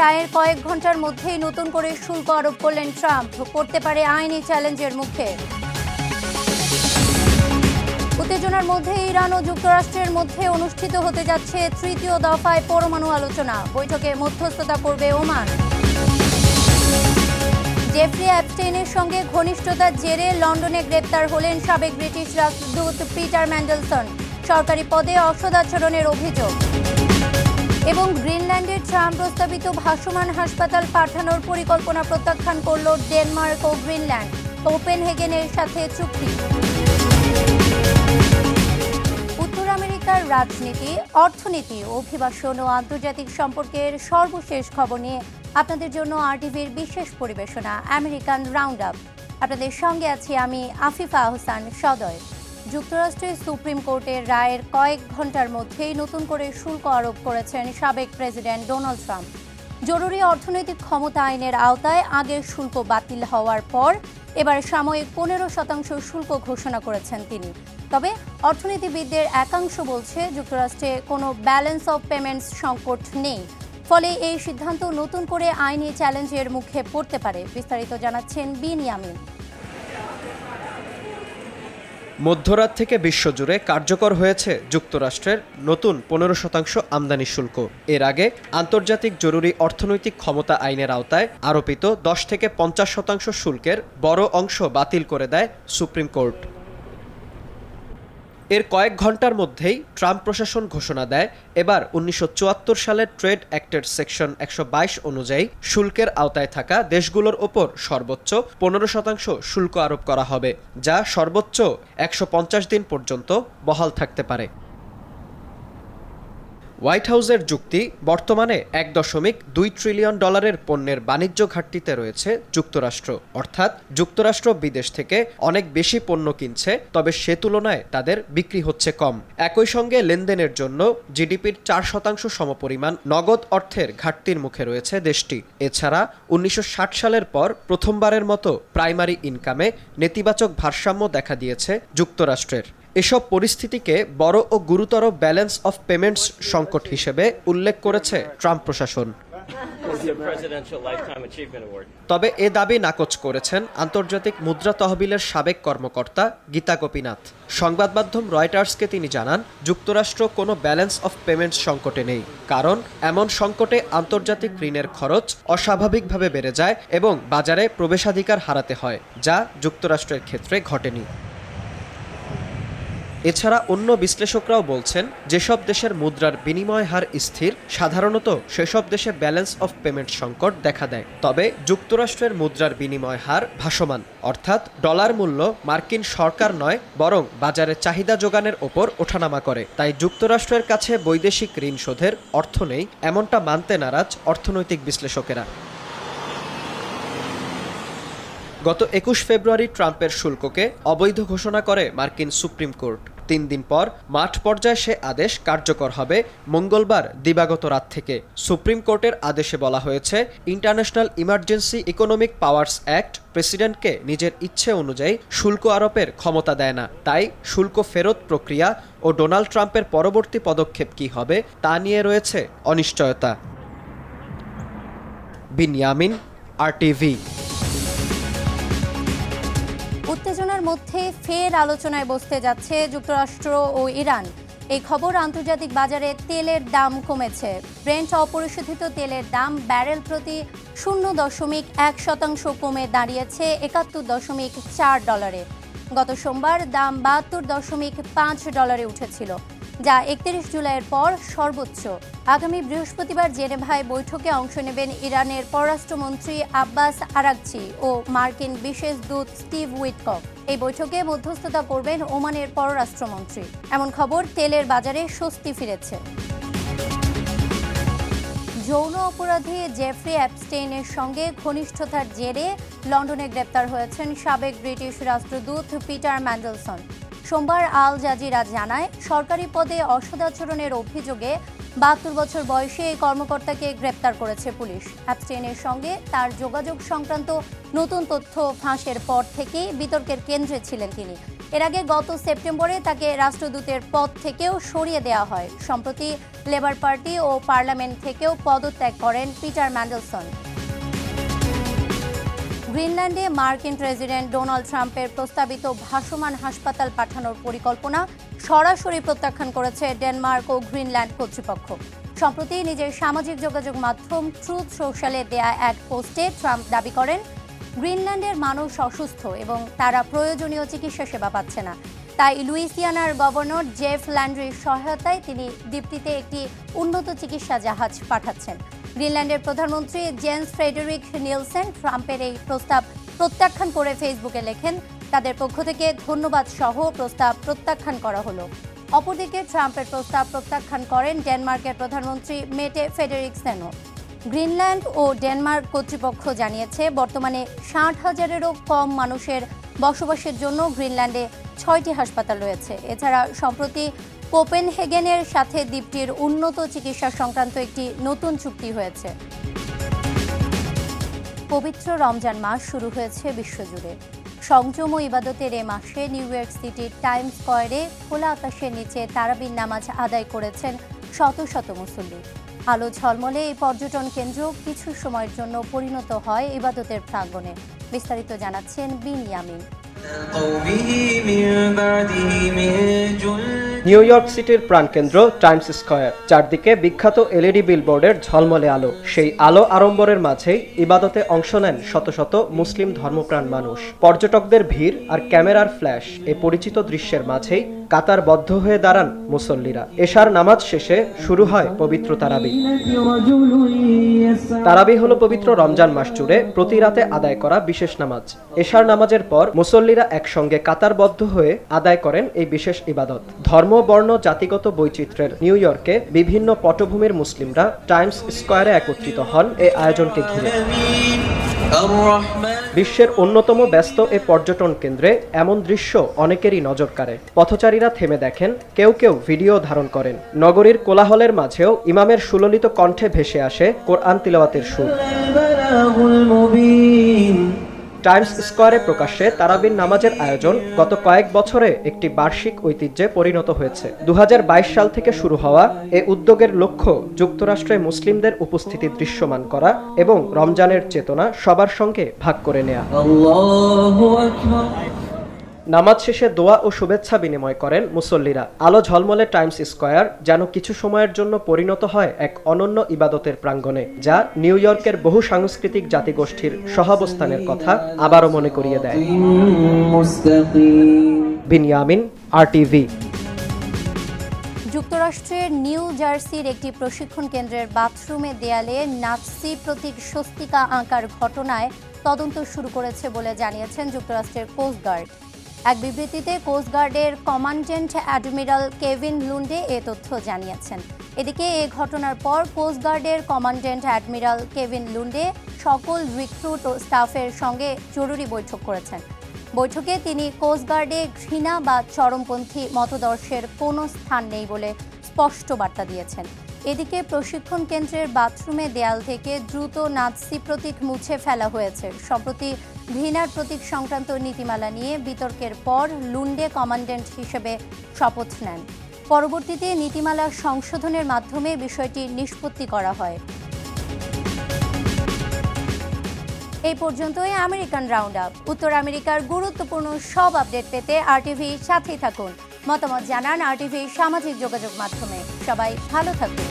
রায়ের কয়েক ঘন্টার মধ্যেই নতুন করে শুল্ক আরোপ করলেন ট্রাম্প। পড়তে পারে আইনি চ্যালেঞ্জের মুখে। উত্তেজনার মধ্যে ইরান ও যুক্তরাষ্ট্রের মধ্যে অনুষ্ঠিত হতে যাচ্ছে তৃতীয় দফায় পরমাণু আলোচনা। বৈঠকে মধ্যস্থতা করবে ওমান। জেফ্রি অ্যাপস্টেইনের সঙ্গে ঘনিষ্ঠতার জেরে লন্ডনে গ্রেপ্তার হলেন সাবেক ব্রিটিশ রাষ্ট্রদূত পিটার ম্যান্ডেলসন। সরকারি পদে অসদাচরণের অভিযোগ। এবং গ্রিনল্যান্ডের ট্রাম্প প্রস্তাবিত ভাসমান হাসপাতাল পাঠানোর পরিকল্পনা প্রত্যাখ্যান করল ডেনমার্ক ও গ্রিনল্যান্ড। কোপেনহেগেনের সাথে চুক্তি। উত্তর আমেরিকার রাজনীতি, অর্থনীতি, অভিবাসন ও আন্তর্জাতিক সম্পর্কের সর্বশেষ খবর নিয়ে আপনাদের জন্য আরটিভির বিশেষ পরিবেশনা আমেরিকান রাউন্ড আপ। আপনাদের সঙ্গে আছি আমি আফিফা আহসান সদয়। যুক্তরাষ্ট্রের সুপ্রিম কোর্টের রায়ের কয়েক ঘন্টার মধ্যেই নতুন করে শুল্ক আরোপ করেছেন সাবেক প্রেসিডেন্ট ডোনাল্ড ট্রাম্প। জরুরি অর্থনৈতিক ক্ষমতা আইনের আওতায় আগের শুল্ক বাতিল হওয়ার পর এবার সাময়িক 15% শুল্ক ঘোষণা করেছেন তিনি। তবে অর্থনীতিবিদদের একাংশ বলছে যুক্তরাষ্ট্রে কোনো ব্যালেন্স অফ পেমেন্টস সংকট নেই, ফলে এই সিদ্ধান্ত নতুন করে আইনি চ্যালেঞ্জের মুখে পড়তে পারে। বিস্তারিত জানাচ্ছেন বিনিয়ামিন। মধ্যরাত থেকে বিশ্বজুড়ে কার্যকর হয়েছে যুক্তরাষ্ট্রের নতুন 15% আমদানি শুল্ক। এর আগে আন্তর্জাতিক জরুরি অর্থনৈতিক ক্ষমতা আইনের আওতায় আরোপিত 10 থেকে 50% শুল্কের বড় অংশ বাতিল করে দেয় সুপ্রিম কোর্ট। এর কয়েক ঘন্টার মধ্যেই ট্রাম্প প্রশাসন ঘোষণা দেয় এবার 1974 সালের ট্রেড অ্যাক্টের সেকশন 122 অনুযায়ী শুল্কের আওতায় থাকা দেশগুলোর ওপর সর্বোচ্চ 15% শুল্ক আরোপ করা হবে, যা সর্বোচ্চ 150 দিন পর্যন্ত বহাল থাকতে পারে। হোয়াইট হাউসের যুক্তি, বর্তমানে $1.2 ট্রিলিয়ন পণ্যের বাণিজ্য ঘাটতিতে রয়েছে যুক্তরাষ্ট্র, অর্থাৎ যুক্তরাষ্ট্র বিদেশ থেকে অনেক বেশি পণ্য কিনছে, তবে সে তুলনায় তাদের বিক্রি হচ্ছে কম। একই সঙ্গে লেনদেনের জন্য জিডিপির 4% সমপরিমাণ নগদ অর্থের ঘাটতির মুখে রয়েছে দেশটি। এছাড়া 1960 সালের পর প্রথমবারের মতো প্রাইমারি ইনকামে নেতিবাচক ভারসাম্য দেখা দিয়েছে যুক্তরাষ্ট্রের। এসব পরিস্থিতিকে বড় ও গুরুতর ব্যালেন্স অফ পেমেন্টস সংকট হিসেবে উল্লেখ করেছে ট্রাম্প প্রশাসন। তবে এ দাবি নাকচ করেছেন আন্তর্জাতিক মুদ্রা তহবিলের সাবেক কর্মকর্তা গীতা গোপীনাথ। সংবাদ মাধ্যম রয়টার্সকে তিনি জানান, যুক্তরাষ্ট্র কোনো ব্যালেন্স অফ পেমেন্টস সংকটে নেই, কারণ এমন সংকটে আন্তর্জাতিক ঋণের খরচ অস্বাভাবিকভাবে বেড়ে যায় এবং বাজারে প্রবেশাধিকার হারাতে হয়, যা যুক্তরাষ্ট্রের ক্ষেত্রে ঘটেনি। এছাড়া অন্য বিশ্লেষকরাও বলছেন, যেসব দেশের মুদ্রার বিনিময় হার স্থির, সাধারণত সেসব দেশে ব্যালেন্স অফ পেমেন্ট সংকট দেখা দেয়। তবে যুক্তরাষ্ট্রের মুদ্রার বিনিময় হার ভাসমান, অর্থাৎ ডলার মূল্য মার্কিন সরকার নয় বরং বাজারে চাহিদা যোগানের ওপর ওঠানামা করে। তাই যুক্তরাষ্ট্রের কাছে বৈদেশিক ঋণ শোধের অর্থ নেই, এমনটা মানতে নারাজ অর্থনৈতিক বিশ্লেষকেরা। গত 21 ফেব্রুয়ারি ট্রাম্পের শুল্ককে অবৈধ ঘোষণা করে মার্কিন সুপ্রিম কোর্ট। 3 দিন পর মাঠ পর্যায়ে সে আদেশ কার্যকর হবে মঙ্গলবার দিবাগত রাত থেকে। সুপ্রিম কোর্টের আদেশে বলা হয়েছে, international emergency economic powers act প্রেসিডেন্টকে নিজের ইচ্ছে অনুযায়ী শুল্ক আরোপের ক্ষমতা দেয় না। তাই শুল্ক ফেরত প্রক্রিয়া ও ডোনাল্ড ট্রাম্পের পরবর্তী পদক্ষেপ কী হবে তা নিয়ে রয়েছে অনিশ্চয়তা। বিনিয়ামিন, আরটিভি। উত্তেজনার মধ্যে ফের আলোচনায় বসতে যাচ্ছে যুক্তরাষ্ট্র ও ইরান। এই খবর আন্তর্জাতিক বাজারে তেলের দাম কমেছে। ব্রেন্ট অপরিশোধিত তেলের দাম ব্যারেল প্রতি 0.1% কমে দাঁড়িয়েছে $71.4। গত সোমবার দাম $72.5 উঠেছিল, যা 31 জুলাইয়ের পর সর্বোচ্চ। আগামী বৃহস্পতিবার জেনেভায় বৈঠকে অংশ নেবেন ইরানের পররাষ্ট্রমন্ত্রী আব্বাস আরাগচি ও মার্কিন বিশেষ দূত স্টিভ উইটকক। এই বৈঠকে মধ্যস্থতা করবেন ওমানের পররাষ্ট্রমন্ত্রী। এমন খবর, তেলের বাজারে স্বস্তি ফিরেছে। যৌন অপরাধী জেফ্রি অ্যাপস্টেইনের সঙ্গে ঘনিষ্ঠতার জেরে লন্ডনে গ্রেপ্তার হয়েছেন সাবেক ব্রিটিশ রাষ্ট্রদূত পিটার ম্যান্ডেলসন। সোমবার আল জাজিরা জানায়, সরকারি পদে অসদাচরণের অভিযোগে 72 বছর বয়সী এই কর্মকর্তাকে গ্রেপ্তার করেছে পুলিশ। অ্যাপস্টেইনের সঙ্গে তার যোগাযোগ সংক্রান্ত নতুন তথ্য ফাঁসের পর থেকেই বিতর্কের কেন্দ্রে ছিলেন তিনি। এর আগে গত সেপ্টেম্বরে তাকে রাষ্ট্রদূতের পদ থেকেও সরিয়ে দেওয়া হয়। সম্প্রতি লেবার পার্টি ও পার্লামেন্ট থেকেও পদত্যাগ করেন পিটার ম্যান্ডেলসন। গ্রিনল্যান্ডে মার্কিন প্রেসিডেন্ট ডোনাল্ড ট্রাম্পের প্রস্তাবিত ভাসমান হাসপাতাল পাঠানোর পরিকল্পনা সরাসরি প্রত্যাখ্যান করেছে ডেনমার্ক ও গ্রিনল্যান্ড কর্তৃপক্ষ। সম্প্রতি নিজের সামাজিক যোগাযোগ মাধ্যম ট্রুথ সোশ্যালে দেয়া এক পোস্টে ট্রাম্প দাবি করেন, গ্রিনল্যান্ডের মানুষ অসুস্থ এবং তারা প্রয়োজনীয় চিকিৎসা সেবা পাচ্ছে না। তাই লুইসিয়ানার গভর্নর জেফ ল্যান্ড্রির সহায়তায় তিনি দ্বীপটিতে একটি উন্নত চিকিৎসা জাহাজ পাঠাচ্ছেন। গ্রিনল্যান্ডের প্রধানমন্ত্রী জেন্স ফ্রেডেরিক নিলসেন ট্রাম্পের এই প্রস্তাব প্রত্যাখ্যান করে ফেসবুকে লেখেন, তাদের পক্ষ থেকে ধন্যবাদ সহ প্রস্তাব প্রত্যাখ্যান করা হলো। অপরদিকে ট্রাম্পের প্রস্তাব প্রত্যাখ্যান করেন ডেনমার্কের প্রধানমন্ত্রী মেটে ফেডেরিকসেনও। গ্রিনল্যান্ড ও ডেনমার্ক কর্তৃপক্ষ জানিয়েছে, বর্তমানে 60,000-এরও কম মানুষের বসবাসের জন্য গ্রিনল্যান্ডে 6টি হাসপাতাল রয়েছে। এছাড়া সম্প্রতি কোপেনহেগেনের সাথে দ্বীপটির উন্নত চিকিৎসা সংক্রান্ত একটি নতুন চুক্তি হয়েছে। পবিত্র রমজান মাস শুরু হয়েছে বিশ্বজুড়ে। সংযম ও ইবাদতের এ মাসে নিউ ইয়র্ক সিটির টাইমস স্কয়ারে খোলা আকাশের নিচে তারাবির নামাজ আদায় করেছেন শত শত মুসল্লি। আলো ঝলমলে এই পর্যটন কেন্দ্র কিছু সময়ের জন্য পরিণত হয় ইবাদতের প্রাঙ্গণে। বিস্তারিত জানাচ্ছেন বিনিয়ামিন। নিউ ইয়র্ক সিটির প্রাণকেন্দ্র টাইমস স্কয়ার, চারদিকে বিখ্যাত এলইডি বিলবোর্ডের ঝলমলে আলো। সেই আলো আড়ম্বরের মাঝেই ইবাদতে অংশ নেন শত শত মুসলিম ধর্মপ্রাণ মানুষ। পর্যটকদের ভিড় আর ক্যামেরার ফ্ল্যাশ, এ পরিচিত দৃশ্যের মাঝেই কাতারবদ্ধ হয়ে দাঁড়ান মুসল্লিরা। এশার নামাজ শেষে শুরু হয় পবিত্র তারাবি। তারাবি হলো পবিত্র রমজান মাস জুড়ে প্রতি রাতে আদায় করা বিশেষ নামাজ। এশার নামাজের পর মুসল্লিরা একসঙ্গে কাতারবদ্ধ হয়ে আদায় করেন এই বিশেষ ইবাদত। ধর্ম, বর্ণ, জাতিগত বৈচিত্র্যের নিউ ইয়র্কে বিভিন্ন পটভূমির মুসলিমরা টাইমস স্কয়ারে একত্রিত হন এই আয়োজনকে ঘিরে। বিশ্বের অন্যতম ব্যস্ত এ পর্যটন কেন্দ্রে এমন দৃশ্য অনেকেরই নজর কাড়ে। পথচারীরা থেমে দেখেন, কেউ কেউ ভিডিও ধারণ করেন। নগরীর কোলাহলের মাঝেও ইমামের সুললিত কণ্ঠে ভেসে আসে কোরআন তিলাওয়াতের সুর। টাইমস স্কয়ারে প্রকাশ্যে তারাবির নামাজের আয়োজন গত কয়েক বছরে একটি বার্ষিক ঐতিহ্যে পরিণত হয়েছে। 2022 সাল থেকে শুরু হওয়া এ উদ্যোগের লক্ষ্য যুক্তরাষ্ট্রে মুসলিমদের উপস্থিতি দৃশ্যমান করা এবং রমজানের চেতনা সবার সঙ্গে ভাগ করে নেয়া। নামাজ শেষে দোয়া ও শুভেচ্ছা বিনিময় করেন মুসল্লিরা। আলো ঝলমলে টাইমস স্কয়ার যেন কিছু সময়ের জন্য পরিণত হয় এক অনন্য ইবাদতের প্রাঙ্গণে, যা নিউ ইয়র্কের বহু সাংস্কৃতিক জাতিগোষ্ঠীর সহাবস্থানের কথা আবারও মনে করিয়ে দেয়। বিনিয়ামিন, RTV। যুক্তরাষ্ট্রের নিউ জার্সির একটি প্রশিক্ষণ কেন্দ্রের বাথরুমে দেয়ালে নাৎসি প্রতীক স্বস্তিকা আঁকার ঘটনায় তদন্ত শুরু করেছে বলে জানিয়েছেন যুক্তরাষ্ট্রের কোস্টগার্ড। এক বিবৃতিতে কোস্টগার্ডের কমান্ড্যান্ট অ্যাডমিরাল কেভিন লুন্ডে এ তথ্য জানিয়েছেন। এদিকে এ ঘটনার পর কোস্টগার্ডের কমান্ড্যান্ট অ্যাডমিরাল কেভিন লুন্ডে সকল রিক্রুট ও স্টাফের সঙ্গে জরুরি বৈঠক করেছেন। বৈঠকে তিনি কোস্টগার্ডে ঘৃণা বা চরমপন্থী মতাদর্শের কোনো স্থান নেই বলে স্পষ্ট বার্তা দিয়েছেন। এদিকে প্রশিক্ষণ কেন্দ্রের বাথরুমে দেয়াল থেকে দ্রুত নাৎসি প্রতীক মুছে ফেলা হয়েছে। সম্প্রতি ঘৃণার প্রতীক সংক্রান্ত নীতিমালা নিয়ে বিতর্কের পর লুন্ডে কমান্ড্যান্ট হিসেবে শপথ নেন। পরবর্তীতে নীতিমালা সংশোধনের মাধ্যমে বিষয়টি নিষ্পত্তি করা হয়। এই পর্যন্তই আমেরিকান রাউন্ড আপ। উত্তর আমেরিকার গুরুত্বপূর্ণ সব আপডেট পেতে RTVর সাথেই থাকুন। মতামত জানান RTVর সামাজিক যোগাযোগ মাধ্যমে। সবাই ভালো থাকুন।